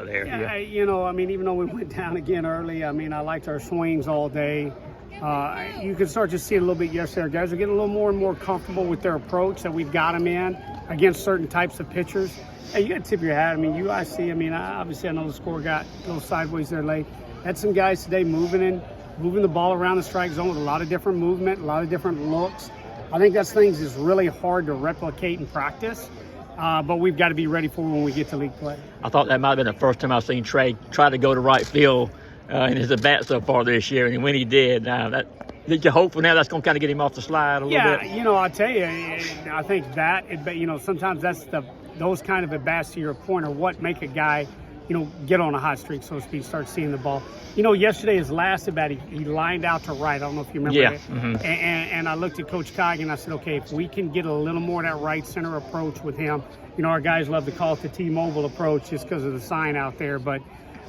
there. Yeah, I mean, even though we went down again early, I mean, I liked our swings all day. You can start to see it a little bit yesterday. Our guys are getting a little more and more comfortable with their approach that we've got them in against certain types of pitchers. Hey, you got to tip your hat. I mean, UIC, I mean, obviously I know the score got a little sideways there late. Had some guys today moving the ball around the strike zone with a lot of different movement, a lot of different looks. I think that's things is really hard to replicate in practice, but we've got to be ready for when we get to league play. I thought that might have been the first time I've seen Tre try to go to right field in his at-bat so far this year, and when he did, did you hope for now that's going to kind of get him off the slide a little bit? Yeah, I'll tell you, I think that, sometimes that's those kind of at-bats, to your point, are what make a guy, get on a hot streak, so to speak, start seeing the ball. Yesterday, his last at-bat, he lined out to right. I don't know if you remember that. Mm-hmm. And I looked at Coach Cogg and I said, okay, if we can get a little more of that right center approach with him, our guys love to call it the T-Mobile approach just because of the sign out there. But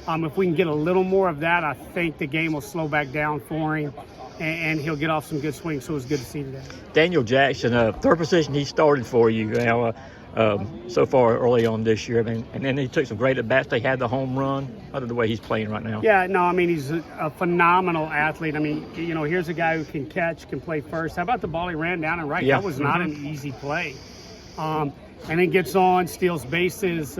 if we can get a little more of that, I think the game will slow back down for him and he'll get off some good swings. So it was good to see today. Daniel Jackson, third position he started for you so far early on this year. I mean, and then he took some great at-bats. They had the home run. I don't know the way he's playing right now. Yeah, no, I mean, he's a phenomenal athlete. I mean, here's a guy who can catch, can play first. How about the ball he ran down and right? Yeah. That was not an easy play. And then gets on, steals bases.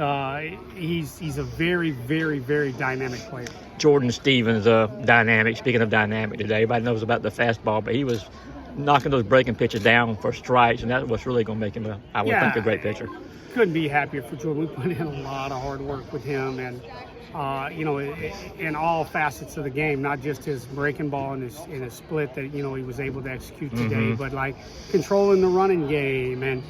He's a very, very, very dynamic player. Jordan Stevens, dynamic. Speaking of dynamic today, everybody knows about the fastball, but he was knocking those breaking pitches down for strikes, and that's what's really going to make him, I would think, a great pitcher. Couldn't be happier for Jordan. We put in a lot of hard work with him, and in all facets of the game, not just his breaking ball and his split that he was able to execute today, but like controlling the running game and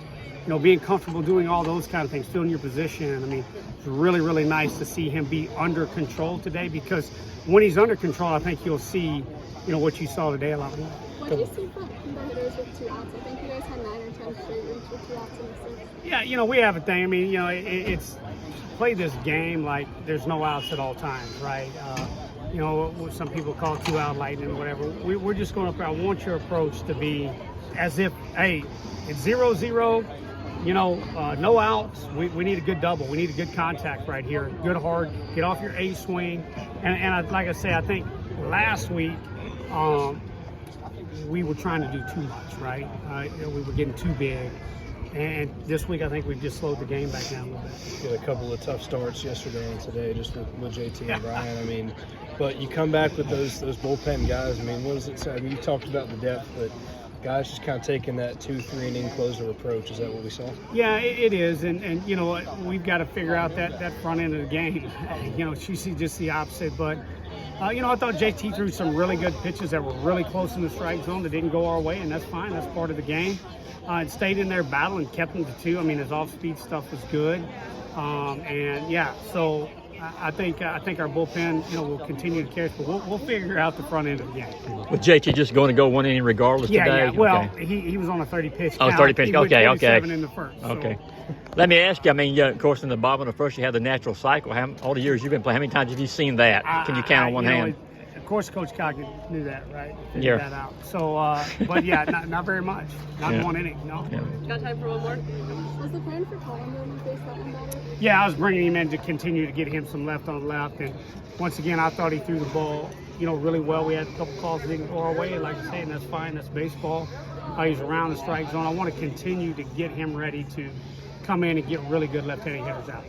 being comfortable doing all those kind of things, filling your position. I mean, it's really, really nice to see him be under control today, because when he's under control, I think you'll see, what you saw today a lot more. What do you see from the hitters with 2 outs? I think you guys had 9 or 10 straight innings with 2 outs in the sixth. Yeah, we have a thing. I mean, it's play this game like there's no outs at all times, right? What some people call 2-out lightning or whatever. We're just going up there. I want your approach to be as if, hey, it's 0-0. No outs. We need a good double. We need a good contact right here. Good hard. Get off your A swing. And like I say, I think last week we were trying to do too much, right? We were getting too big. And this week I think we've just slowed the game back down a little bit. You had a couple of tough starts yesterday and today, just with JT and Brian. I mean, but you come back with those bullpen guys. I mean, what does it say? I mean, you talked about the depth, but guys just kind of taking that 2-3 inning closer approach. Is that what we saw? Yeah, it is. And you know what? We've got to figure out that front end of the game. She's just the opposite. But, I thought JT threw some really good pitches that were really close in the strike zone that didn't go our way, and that's fine. That's part of the game. It stayed in there battling, kept him to 2. I mean, his off-speed stuff was good. So I think our bullpen, will continue to carry us, but we'll figure out the front end of the game. With JT just going to go 1 inning regardless today? Yeah. Well, okay. he was on a 30-pitch count. 30 pitch. He went Okay. 27 in the first. Okay. Let me ask you, I mean, of course, in the bottom of the first, you have the natural cycle. All the years you've been playing, how many times have you seen that? Can you count on one hand? Of course, Coach Cogg knew that, right? Yeah. That out. So, but yeah, not very much. Not 1 inning, no. Yeah. Got time for one more? Was the plan for Colin when you faced that one better? Yeah, I was bringing him in to continue to get him some left on left. And once again, I thought he threw the ball, really well. We had a couple calls that didn't go our way, like I say, and that's fine. That's baseball. He's around the strike zone. I want to continue to get him ready to come in and get really good left-handed hitters out.